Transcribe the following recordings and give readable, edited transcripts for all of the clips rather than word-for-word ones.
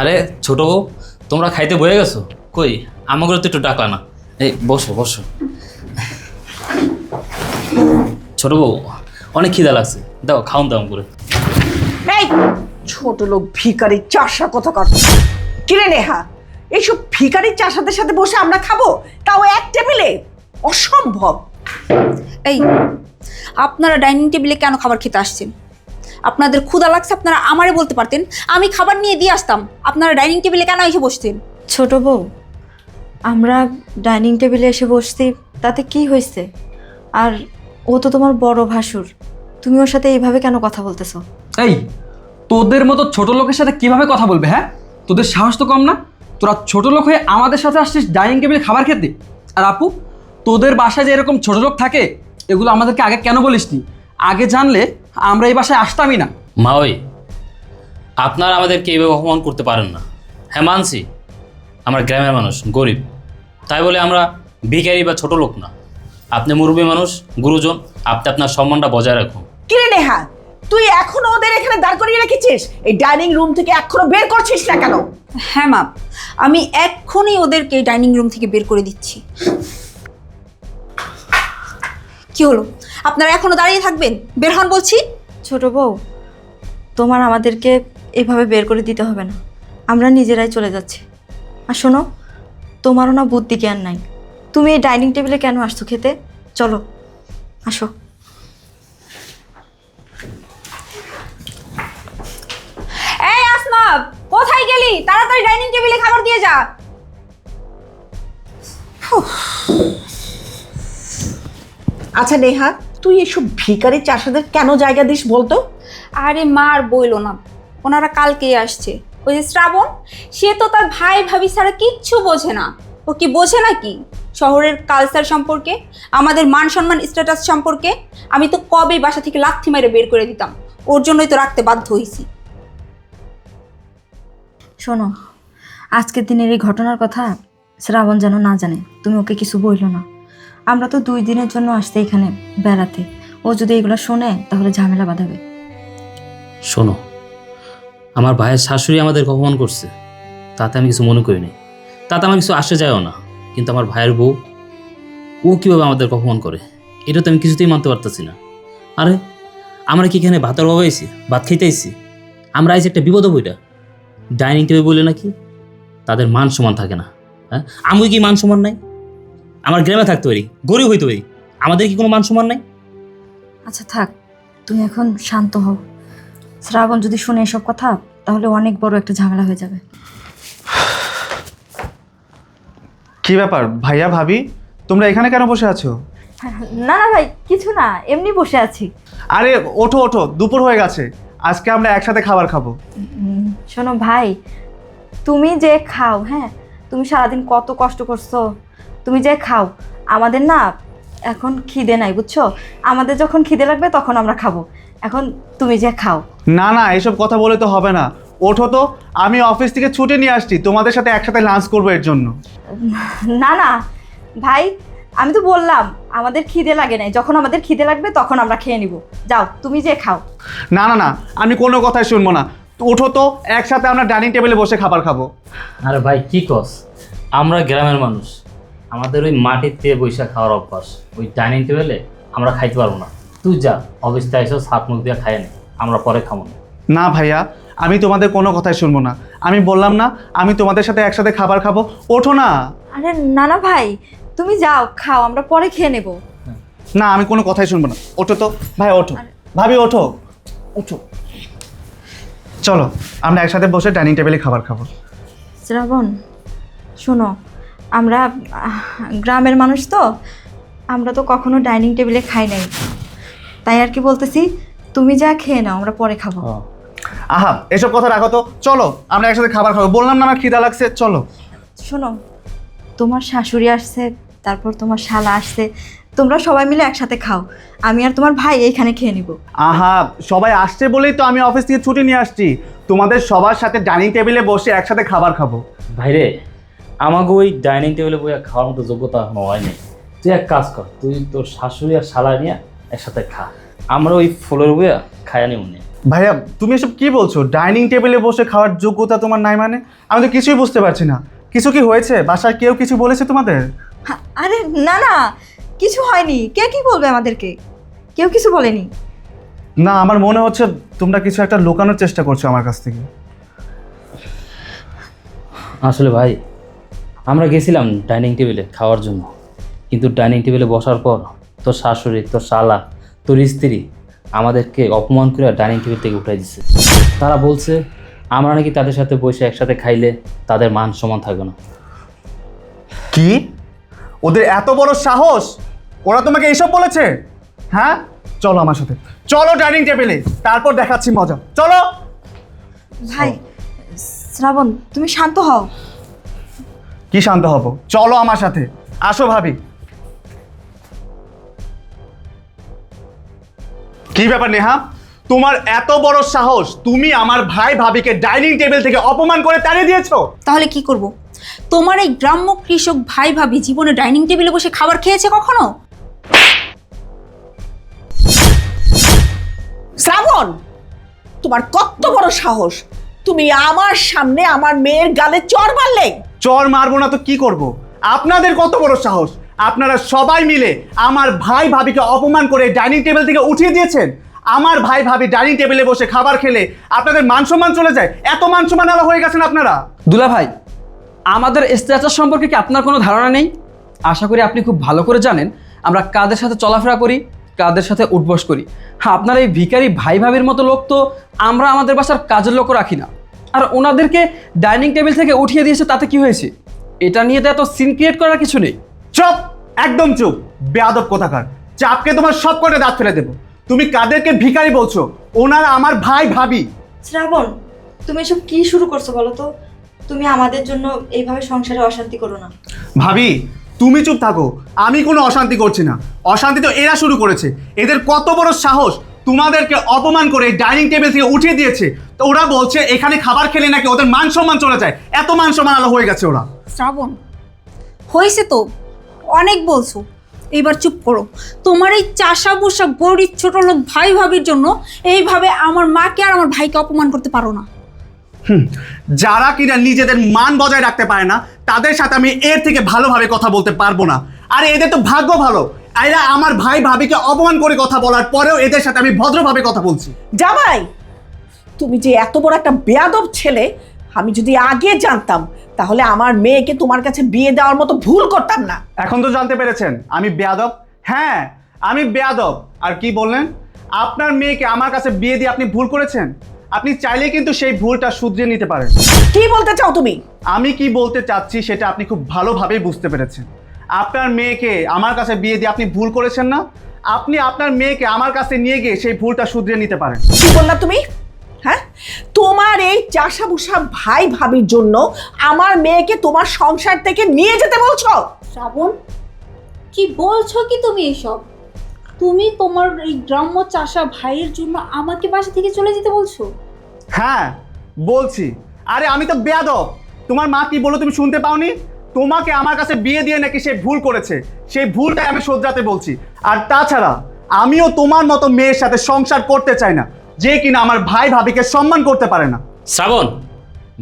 আরে ছোট বউ, তোমরা খাইতে বয়ে গেছো? কই আমাকে তো একটু ডাকলা না। এই বসো বসো। ছোট বউ, অনেক খিদা লাগছে, দাও খাওন দাম করে। এই ছোট লোক ভিখারি চাষা কোথাকার! কিরে নেহা, এইসব ভিখারি চাষাদের সাথে বসে আমরা খাবো, তাও এক টেবিলে? অসম্ভব। এই আপনারা ডাইনিং টেবিলে কেন খাবার খেতে আসছেন? আপনাদের ক্ষুধা লাগছে, আপনারা আমারে বলতে পারতেন, আমি খাবার নিয়ে দিয়ে আসতাম। আপনারা ডাইনিং টেবিলে কেন এসে বসতেন? ছোট বউ, আমরা ডাইনিং টেবিলে এসে বসছি, তাতে কি হয়েছে? আর ও তো তোমার বড় ভাসুর, তুমি ওর সাথে এইভাবে কেন কথা বলতেছো? এই তোদের মতো ছোট লোকের সাথে কিভাবে কথা বলবে? হ্যাঁ, তোদের সাহস তো কম না? তোরা ছোট লোক হয়ে আমাদের সাথে আসছিস ডাইনিং টেবিলে খাবার খেতে? আর আপু, তোদের বাসায় যে এরকম ছোট লোক থাকে, এগুলো আমাদেরকে আগে কেন বলিসনি? আগে জানলে আমরা এই বাসায় আসতামই না। মা ওই, আপনারা আমাদেরকে এইভাবে অপমান করতে পারেন না। হ্যাঁ মানছি, আমরা গ্রামের মানুষ, গরিব, তাই বলে আমরা ভিখারি বা ছোট লোক না। আপনি মুরব্বী মানুষ, গুরুজন, আপনি আপনার সম্মানটা বজায় রাখুন। কিরে নেহা, তুই এখনো ওদের এখানে দাঁড় করিয়ে রেখেছিস? এই ডাইনিং রুম থেকে এখনো বের করছিস না কেন? হ্যাঁ মা, আমি এক্ষুনি ওদেরকে ডাইনিং রুম থেকে বের করে দিচ্ছি। কি হলো, আপনারা এখনো দাঁড়িয়ে থাকবেন? বের হন বলছি। ছোট বউ, তোমার আমাদেরকে এভাবে বের করে দিতে হবে না, আমরা নিজেরাই চলে যাচ্ছি। আর শোনো, তোমারও না বুদ্ধি জ্ঞান নাই, তুমি এই ডাইনিং টেবিলে কেন আসছো খেতে? চলো আসো। এই আসমা, কোথায় গেলি? তাড়াতাড়ি ডাইনিং টেবিলে খাবার দিয়ে যা। আচ্ছা নেহা, তুই এসব ভিখারি চাষাদের কেন জায়গা দিস বলতো? আরে মা আর বইলো না, ওনারা কালকেই আসছে। ওই যে শ্রাবণ, সে তো তার ভাই ভাবি ছাড়া কিচ্ছু বোঝে না। ও কি বোঝে নাকি শহরের কালচার সম্পর্কে, আমাদের মান সম্মান স্ট্যাটাস সম্পর্কে? আমি তো কবে বাসা থেকে লাথি মেরে বের করে দিতাম, ওর জন্যই তো রাখতে বাধ্য হয়েছি। শোনো, আজকের দিনের এই ঘটনার কথা শ্রাবণ যেন না জানে, তুমি ওকে কিছু বইলো না। আমরা তো 2 দিনের জন্য আসতে এখানে বেড়াতে, ও যদি এগুলো শোনে তাহলে ঝামেলা বাঁধাবে। শোনো, আমার ভাইয়ের শাশুড়ি আমাদেরকে অপমান করছে, তাতে আমি কিছু মনে করিনি, তাতে আমার কিছু আসে যায়ও না। কিন্তু আমার ভাইয়ের বউ, ও কীভাবে আমাদেরকে অপমান করে, এটা তো আমি কিছুতেই মানতে পারতেছি না। আরে আমরা কি এখানে ভাতের অভাব আইছি? ভাত খেতে আইছি? আমরা আইছি একটা বিপদ বইটা। ডাইনিং টেবিল বলে নাকি তাদের মান সমান থাকে না? হ্যাঁ, আমি কি মান সমান নাই? আমার গ্রামে থাকতে পারি, গরিব হইতে পারি, আমাদের কি কোনো মান সমান নাই? আচ্ছা থাক, তুমি এখন শান্ত হও। শ্রাবণ যদি শুনে এসব কথা তাহলে অনেক বড় একটা ঝামেলা হয়ে যাবে। কি ব্যাপার ভাইয়া ভাবি, তোমরা এখানে কেন বসে আছো? না না ভাই, কিছু না, এমনি বসে আছি। আরে ওঠো ওঠো, দুপুর হয়ে গেছে, আজকে আমরা একসাথে খাবার খাবো। শোনো ভাই, তুমি যে খাও, হ্যাঁ, তুমি সারাদিন কত কষ্ট করছো, তুমি যে খাও। আমাদের না এখন খিদে নাই, বুঝছো? আমাদের যখন খিদে লাগবে তখন আমরা খাবো, এখন তুমি যে খাও। না না, এসব কথা বলে তো হবে না, ওঠো তো। আমি অফিস থেকে ছুটি নিয়ে আসছি, তোমাদের সাথে একসাথে লাঞ্চ করবো এর জন্য। না না ভাই, আমি তো বললাম আমাদের খিদে লাগে নাই, যখন আমাদের খিদে লাগবে তখন আমরা খেয়ে নিব। যাও তুমি যে খাও। না না না, আমি কোনো কথাই শুনবো না, ওঠো তো, একসাথে আমরা ডাইনিং টেবিলে বসে খাবার খাবো। আরে ভাই কি কস, আমরা গ্রামের মানুষ, আমাদের ওই মাটিতে বৈশা খাওয়ার অভ্যাস, ওই ডাইনিং টেবিলে আমরা খাইতে পারবো না। তুই যা, অফিসে আইসো, হাত মুখ দিয়ে খাই নে, আমরা পরে খাবো না। না ভাইয়া, আমি তোমাদের কোনো কথাই শুনবো না, আমি বললাম না আমি তোমাদের সাথে একসাথে খাবার খাবো, ওঠো না। আরে না না ভাই, তুমি যাও খাও, আমরা পরে খেয়ে নেব। না, আমি কোনো কথাই শুনবো না, ওঠো তো ভাই, ওঠো ভাবি, ওঠো ওঠো, চলো আমরা একসাথে বসে ডাইনিং টেবিলে খাবার খাবো। শ্রাবণ শোনো, আমরা গ্রামের মানুষ তো, আমরা তো কখনো ডাইনিং টেবিলে খাই নাই, তাই আর কি বলতেছি, তুমি যা খেয়ে নাও, আমরা পরে খাবো। আহা, এসব কথা রাখো তো, চলো আমরা একসাথে খাবার খাবো, বললাম না আমার খিদা লাগছে, চলো। শোনো, তোমার শাশুড়ি আসছে, তারপর তোমার শালা আসছে, তোমরা সবাই মিলে একসাথে খাও, আমি আর তোমার ভাই এইখানে খেয়ে নিব। আহা, সবাই আসছে বলেই তো আমি অফিস থেকে ছুটি নিয়ে আসছি, তোমাদের সবার সাথে ডাইনিং টেবিলে বসে একসাথে খাবার খাবো। ভাইরে, আমাকে ওই ডাইনিং টেবিলে বইয়া খাওয়ার মতো যোগ্যতা এখনো হয়নি। তুই এক কাজ কর, তুই তোর শাশুড়ি আর শালা নিয়ে একসাথে খা, আমরা ওই ফ্লোরে বইয়া খায়া নিব। ভাইয়া তুমি এসব কি বলছো? ডাইনিং টেবিলে বসে খাওয়ার যোগ্যতা তোমার নাই মানে? আমি তো কিছুই বুঝতে পারছি না। কিছু কি হয়েছে? বাসার কেউ কিছু বলেছে তোমাদের? আরে না না, কিছু হয়নি। কে কি বলবে আমাদেরকে? কেউ কিছু বলেনি। না, আমার মনে হচ্ছে তোমরা কিছু একটা লুকানোর চেষ্টা করছো আমার কাছ থেকে। আসলে ভাই, আমরা গেছিলাম ডাইনিং টেবিলে খাওয়ার জন্য, কিন্তু ডাইনিং টেবিলে বসার পর তোর শাশুড়ি, তোর শালা, তোর স্ত্রী আমাদেরকে অপমান করে ডাইনিং টেবিল থেকে উঠাই দিচ্ছে। তারা বলছে আমরা নাকি তাদের সাথে বসে একসাথে খাইলে তাদের মান সম্মান থাকবে না। কি? ওদের এত বড় সাহস? ওরা তোমাকে এইসব বলেছে? হ্যাঁ, চলো আমার সাথে, চলো ডাইনিং টেবিলে, তারপর দেখাচ্ছি মজা। চলো। ভাই শ্রাবণ, তুমি শান্ত হও। কি শান্ত হব? চলো আমার সাথে, আসো ভাবি। কি ব্যাপার নেহা, তোমার এত বড় সাহস? তুমি আমার ভাই ভাবিকে ডাইনিং টেবিল থেকে অপমান করে তাড়িয়ে দিয়েছো? তাহলে কি করব? তোমার এই গ্রাম্য কৃষক ভাই ভাবি জীবনে ডাইনিং টেবিলে বসে খাবার খেয়েছে কখনো? শ্রাবণ, তোমার কত বড় সাহস! তুমি আমার সামনে আমার মেয়ের গালে চড় মারলে। চর মারবো না তো কি করব? আপনাদের কত বড় সাহস? আপনারা সবাই মিলে আমার ভাই ভাবিকে অপমান করে ডাইনিং টেবিল থেকে উঠিয়ে দিয়েছেন। আমার ভাই ভাবি ডাইনিং টেবিলে বসে খাবার খেলে আপনাদের মান সম্মান চলে যায়। এত মান সম্মান আলা হয়ে গেছেন আপনারা। দুলা ভাই, আমাদের স্ট্যাটাস সম্পর্কে কি আপনার কোনো ধারণা নেই? আশা করি আপনি খুব ভালো করে জানেন আমরা কাদের সাথে চলাফেরা করি, কাদের সাথে উঠবস করি। হ্যাঁ, আপনার এই ভিখারি ভাই ভাবির মতো লোক তো আমরা আমাদের বাসার কাজের লোকও রাখি না। আর ওনাদেরকে ডাইনিং টেবিল থেকে উঠিয়ে দিয়েছে, তাতে কি হয়েছে? এটা নিয়ে তো এত সিন ক্রিয়েট করার কিছু নেই। চুপ, একদম চুপ, বেয়াদব কোথাকার। চাপকে তোমার সব কটা দাঁত ফেলে দেবো। তুমি কাদেরকে ভিখারি বলছো? ওনারা আমার ভাই ভাবি। শ্রাবণ, তুমি এসব কি শুরু করছো বলো তো? তুমি আমাদের জন্য এইভাবে সংসারে অশান্তি করো না। ভাবি তুমি চুপ থাকো, আমি কোনো অশান্তি করছি না। অশান্তি তো এরা শুরু করেছে। এদের কত বড় সাহস তোমাদেরকে অপমান করে ডাইনিং টেবিল থেকে উঠিয়ে দিয়েছে। তো ওরা বলছে এখানে খাবার খেলে নাকি ওদের মান সম্মান চলে যায়। এত মান সম্মান আলো হয়ে গেছে ওরা। শ্রাবণ, হয়েছে তো, অনেক বলছো, এইবার চুপ করো। তোমার এই চাষা বসা গরিব ছোট লোক ভাই ভাবির জন্য এইভাবে আমার মাকে আর আমার ভাইকে অপমান করতে পারো না। যারা কিনা নিজেদের মান বজায় রাখতে পারে না তাদের সাথে আমি এর থেকে ভালোভাবে কথা বলতে পারবো না। আর এদের তো ভাগ্য ভালো, এরা আমার ভাই ভাবিকে অপমান করে কথা বলার পরেও এদের সাথে আমি ভদ্রভাবে কথা বলছি। জামাই, তুমি যে এত বড় একটা বেয়াদব ছেলে, আমি যদি আগে জানতাম তাহলে আমার মেয়েকে তোমার কাছে বিয়ে দেওয়ার মতো ভুল করতাম না। এখন তো জানতে পেরেছেন আমি বেয়াদব। হ্যাঁ, আমি বেয়াদব। আর কি বললেন? আপনার মেয়েকে আমার কাছে বিয়ে দিয়ে আপনি ভুল করেছেন। আপনি চাইলে কিন্তু সেই ভুলটা শুধরিয়ে নিতে পারেন। কি বলতে চাও তুমি? আমি কি বলতে চাচ্ছি সেটা আপনি খুব ভালোভাবেই বুঝতে পেরেছেন। আপনার মেয়েকে আমার কাছে বিয়ে দিয়ে আপনি ভুল করেছেন না? আপনি আপনার মেয়েকে আমার কাছে নিয়ে গিয়ে সেই ভুলটা শুধরিয়ে নিতে পারেন। কি বললা তুমি? হ্যাঁ, তোমার এই চাষাবুষা ভাই ভাবির জন্য আমার মেয়েকে তোমার সংসার থেকে নিয়ে যেতে বলছো? শ্রাবণ, কি বলছো কি তুমি এসব? তুমি তোমার এই গ্রাম্য চাষা ভাইয়ের জন্য আমাকে বাসা থেকে চলে যেতে বলছো? হ্যাঁ বলছি। আরে আমি তো বেয়াদব। তোমার মা কি বলো তুমি শুনতে পাওনি? তোমাকে আমার কাছে বিয়ে দিয়ে নাকি সে ভুল করেছে, সেই ভুলটাই আমি শোধরাতে বলছি। আর তাছাড়া আমিও তোমার মতো মেয়ের সাথে সংসার করতে চাই না যে কিনা আমার ভাই ভাবিকে সম্মান করতে পারে না। শ্রাবণ,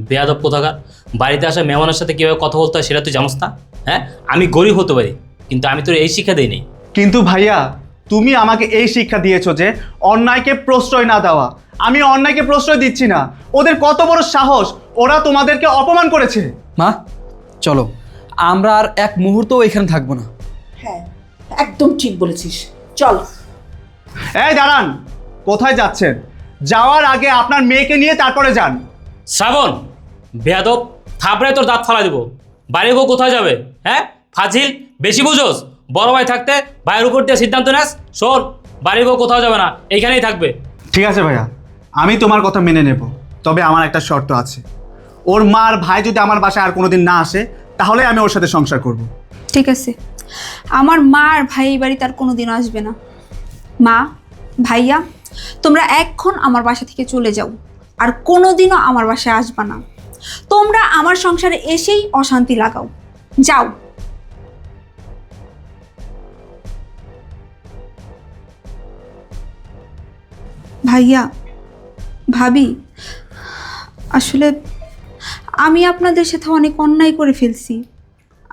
বেয়াদব কোথাকার! বাড়িতে আসা মেহমানের সাথে কীভাবে কথা বলতে হয় সেটা তুই জানোস না? হ্যাঁ, আমি গরিব হতে পারি, কিন্তু আমি তোর এই শিক্ষা দিইনি। কিন্তু ভাইয়া, তুমি আমাকে এই শিক্ষা দিয়েছো যে অন্যায়কে প্রশ্রয় না দেওয়া। আমি অন্যায়কে প্রশ্রয় দিচ্ছি না। ওদের কত বড় সাহস, ওরা তোমাদেরকে অপমান করেছে। মা, চলো, আমরা আর এক মুহূর্তও এখানে থাকবো না। হ্যাঁ, একদম ঠিক বলেছিস, চল। এই দাঁড়ান, কোথায় যাচ্ছেন? যাওয়ার আগে আপনার মেয়েকে নিয়ে তারপরে যান। শ্রাবণ, বেয়াদব, থাপড়ে তোর দাঁত ফালা দিব। বাড়ি গো কোথায় যাবে? হ্যাঁ, ফাজিল, বেশি বুঝোস। বড় ভাই থাকতে ভাইয়ের উপর দিয়ে সিদ্ধান্ত নেস। শোন, বাড়ি গো কোথাও যাবে না, এইখানেই থাকবে। ঠিক আছে ভাইয়া, আমি তোমার কথা মেনে নেব। তবে আমার একটা শর্ত আছে। ওর মার ভাই যদি আমার বাসায় আর কোনোদিন না আসে তাহলে আমি ওর সাথে সংসার করব। ঠিক আছে, আমার মা আর ভাই এই বাড়িতে আর কোনোদিন আসবে না। মা, ভাইয়া, তোমরা এখন আমার বাসা থেকে চলে যাও, আর কোনোদিনও আমার বাসায় আসবা না। তোমরা আমার সংসারে এসেই অশান্তি লাগাও। যাও। ভাইয়া, ভাবি, আসলে আমি আপনাদের সাথে অনেক অন্যায় করে ফেলছি।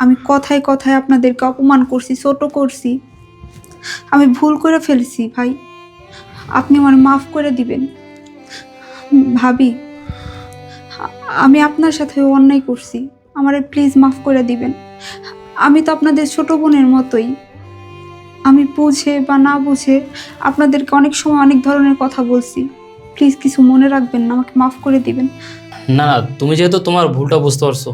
আমি কথায় কথায় আপনাদেরকে অপমান করছি, ছোট করছি। আমি ভুল করে ফেলছি ভাই, আপনি আমার মাফ করে দিবেন। ভাবি, আমি আপনার সাথে অন্যায় করছি, আমারে প্লিজ মাফ করে দিবেন। আমি তো আপনাদের ছোট বোনের মতোই। আমি বুঝে বা না বুঝে আপনাদেরকে অনেক সময় অনেক ধরনের কথা বলছি। প্লিজ কিছু মনে রাখবেন না, আমাকে মাফ করে দিবেন। না না, তুমি যেহেতু তোমার ভুলটা বুঝতে পারছো,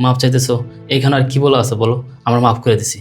মাপ চাইতেছো, এখানে আর কি বলা আছে বলো, আমরা মাফ করে দিছি।